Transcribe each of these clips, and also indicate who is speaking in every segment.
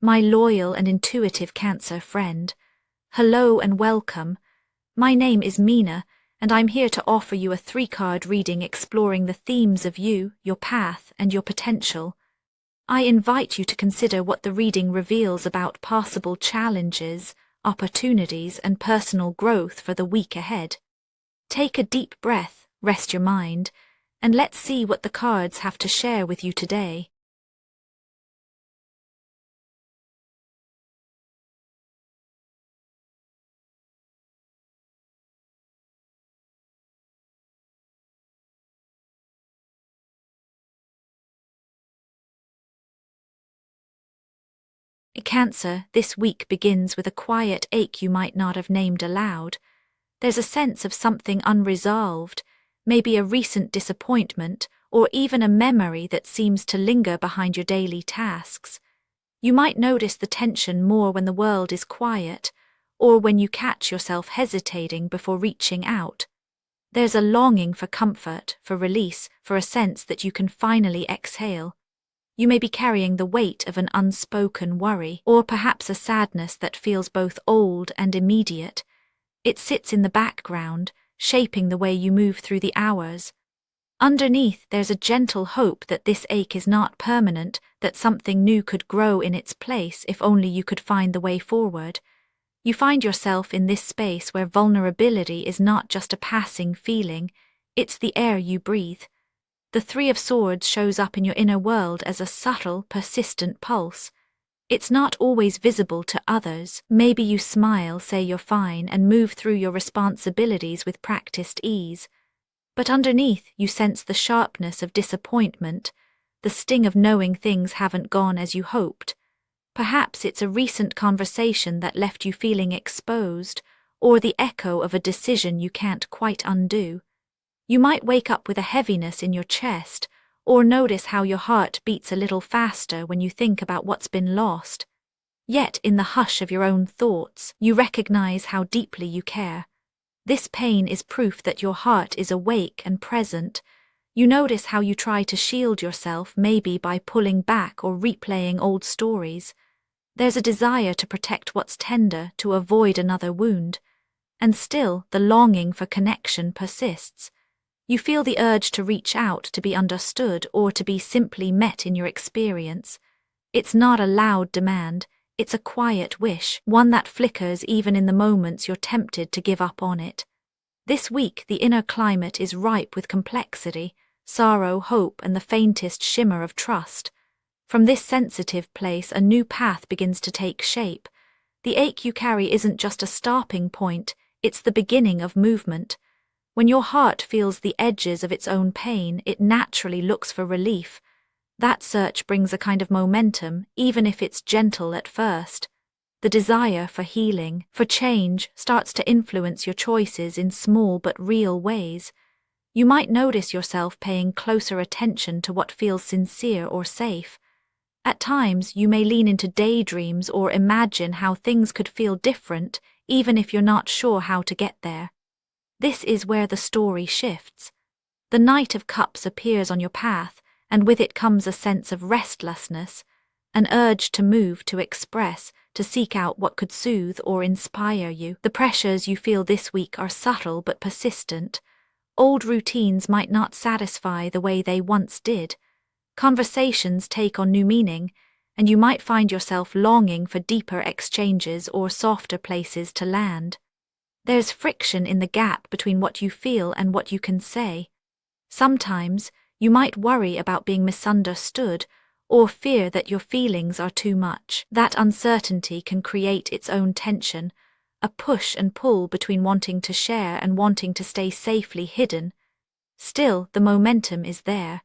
Speaker 1: my loyal and intuitive Cancer friend. Hello and welcome. My name is Mina, and I'm here to offer you a 3-card reading exploring the themes of you, your path, and your potential. I invite you to consider what the reading reveals about possible challenges, opportunities, and personal growth for the week ahead. Take a deep breath, rest your mind, and let's see what the cards have to share with you today. Cancer, this week begins with a quiet ache you might not have named aloud. There's a sense of something unresolved, maybe a recent disappointment, or even a memory that seems to linger behind your daily tasks. You might notice the tension more when the world is quiet, or when you catch yourself hesitating before reaching out. There's a longing for comfort, for release, for a sense that you can finally exhale. You may be carrying the weight of an unspoken worry, or perhaps a sadness that feels both old and immediate. It sits in the background, shaping the way you move through the hours. Underneath, there's a gentle hope that this ache is not permanent, that something new could grow in its place if only you could find the way forward. You find yourself in this space where vulnerability is not just a passing feeling, it's the air you breathe. The 3 of Swords shows up in your inner world as a subtle, persistent pulse. It's not always visible to others. Maybe you smile, say you're fine, and move through your responsibilities with practiced ease. But underneath, you sense the sharpness of disappointment, the sting of knowing things haven't gone as you hoped. Perhaps it's a recent conversation that left you feeling exposed, or the echo of a decision you can't quite undo. You might wake up with a heaviness in your chest, or notice how your heart beats a little faster when you think about what's been lost. Yet, in the hush of your own thoughts, you recognize how deeply you care. This pain is proof that your heart is awake and present. You notice how you try to shield yourself, maybe by pulling back or replaying old stories. There's a desire to protect what's tender, to avoid another wound. And still, the longing for connection persists. You feel the urge to reach out, to be understood, or to be simply met in your experience. It's not a loud demand, it's a quiet wish, one that flickers even in the moments you're tempted to give up on it. This week, the inner climate is ripe with complexity, sorrow, hope, and the faintest shimmer of trust. From this sensitive place, a new path begins to take shape. The ache you carry isn't just a stopping point, it's the beginning of movement. When your heart feels the edges of its own pain, it naturally looks for relief. That search brings a kind of momentum, even if it's gentle at first. The desire for healing, for change, starts to influence your choices in small but real ways. You might notice yourself paying closer attention to what feels sincere or safe. At times, you may lean into daydreams or imagine how things could feel different, even if you're not sure how to get there. This is where the story shifts. The Knight of Cups appears on your path, and with it comes a sense of restlessness, an urge to move, to express, to seek out what could soothe or inspire you. The pressures you feel this week are subtle but persistent. Old routines might not satisfy the way they once did. Conversations take on new meaning, and you might find yourself longing for deeper exchanges or softer places to land. There's friction in the gap between what you feel and what you can say. Sometimes, you might worry about being misunderstood or fear that your feelings are too much. That uncertainty can create its own tension, a push and pull between wanting to share and wanting to stay safely hidden. Still, the momentum is there.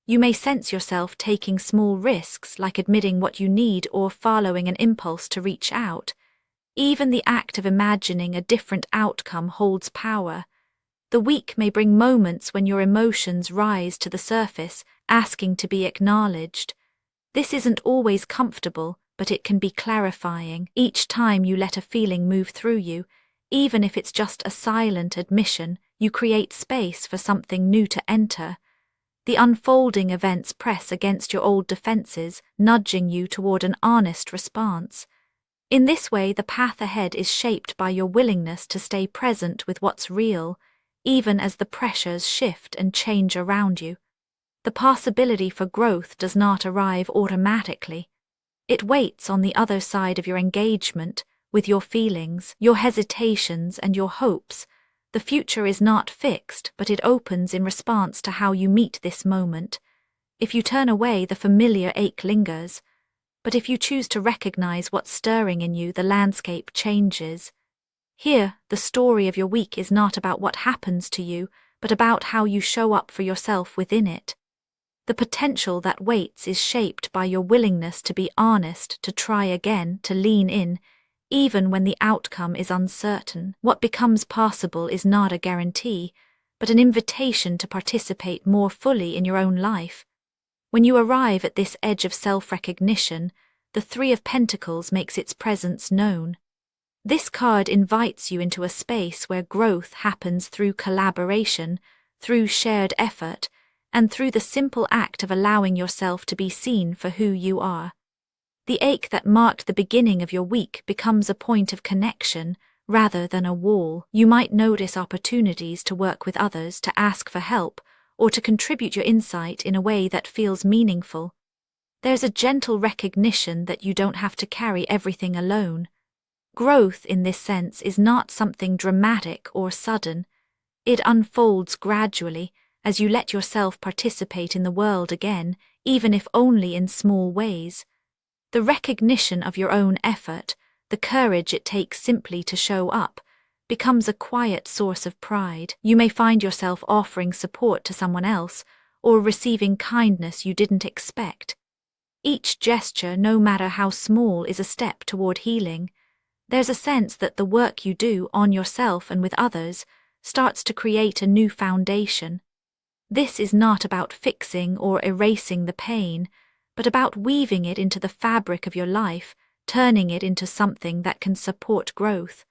Speaker 1: You may sense yourself taking small risks, like admitting what you need or following an impulse to reach out. Even the act of imagining a different outcome holds power. The week may bring moments when your emotions rise to the surface, asking to be acknowledged. This isn't always comfortable, but it can be clarifying. Each time you let a feeling move through you, even if it's just a silent admission, you create space for something new to enter. The unfolding events press against your old defenses, nudging you toward an honest response. In this way, the path ahead is shaped by your willingness to stay present with what's real, even as the pressures shift and change around you. The possibility for growth does not arrive automatically. It waits on the other side of your engagement with your feelings, your hesitations, and your hopes. The future is not fixed, but it opens in response to how you meet this moment. If you turn away, the familiar ache lingers. But if you choose to recognize what's stirring in you, the landscape changes. Here, the story of your week is not about what happens to you, but about how you show up for yourself within it. The potential that waits is shaped by your willingness to be honest, to try again, to lean in, even when the outcome is uncertain. What becomes possible is not a guarantee, but an invitation to participate more fully in your own life. When you arrive at this edge of self-recognition, the Three of Pentacles makes its presence known. This card invites you into a space where growth happens through collaboration, through shared effort, and through the simple act of allowing yourself to be seen for who you are. The ache that marked the beginning of your week becomes a point of connection rather than a wall. You might notice opportunities to work with others, to ask for help, or to contribute your insight in a way that feels meaningful. There's a gentle recognition that you don't have to carry everything alone. Growth, in this sense, is not something dramatic or sudden. It unfolds gradually as you let yourself participate in the world again, even if only in small ways. The recognition of your own effort, the courage it takes simply to show up, becomes a quiet source of pride. You may find yourself offering support to someone else or receiving kindness you didn't expect. Each gesture, no matter how small, is a step toward healing. There's a sense that the work you do on yourself and with others starts to create a new foundation. This is not about fixing or erasing the pain, but about weaving it into the fabric of your life, turning it into something that can support growth.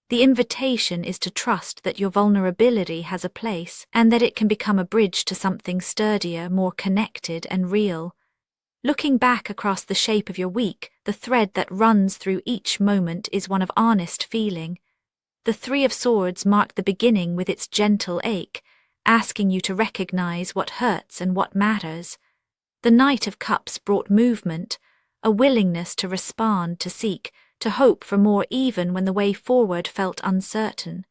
Speaker 1: The invitation is to trust that your vulnerability has a place and that it can become a bridge to something sturdier, more connected and real. Looking back across the shape of your week, the thread that runs through each moment is one of honest feeling. The Three of Swords mark the beginning with its gentle ache, asking you to recognize what hurts and what matters. The Knight of Cups brought movement, a willingness to respond, to seek, to hope for more even when the way forward felt uncertain.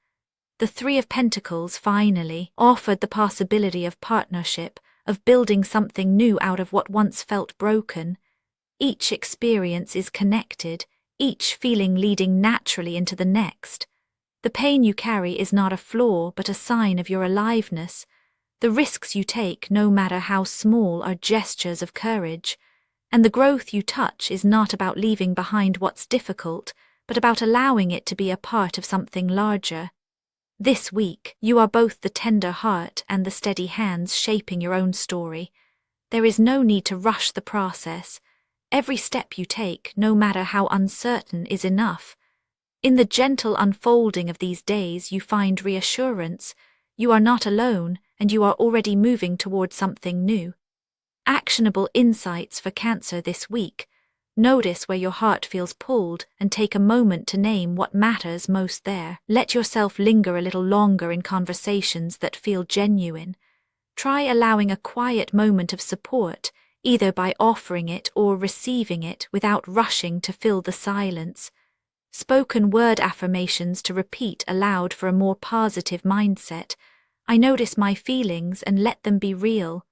Speaker 1: The Three of Pentacles, finally, offered the possibility of partnership, of building something new out of what once felt broken. Each experience is connected, each feeling leading naturally into the next. The pain you carry is not a flaw, but a sign of your aliveness. The risks you take, no matter how small, are gestures of courage. And the growth you touch is not about leaving behind what's difficult, but about allowing it to be a part of something larger. This week, you are both the tender heart and the steady hands shaping your own story. There is no need to rush the process. Every step you take, no matter how uncertain, is enough. In the gentle unfolding of these days, you find reassurance. You are not alone, and you are already moving toward something new. Actionable insights for Cancer this week. Notice where your heart feels pulled and take a moment to name what matters most there. Let yourself linger a little longer in conversations that feel genuine. Try allowing a quiet moment of support, either by offering it or receiving it without rushing to fill the silence. Spoken word affirmations to repeat aloud for a more positive mindset. I notice my feelings and let them be real.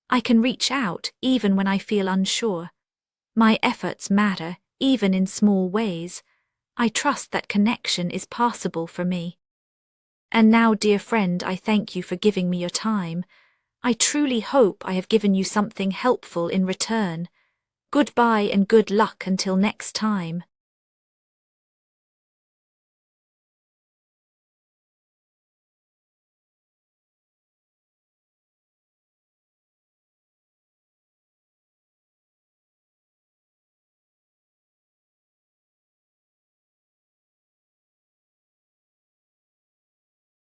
Speaker 1: I can reach out even when I feel unsure. My efforts matter, even in small ways. I trust that connection is possible for me. And now, dear friend, I thank you for giving me your time. I truly hope I have given you something helpful in return. Goodbye and good luck until next time.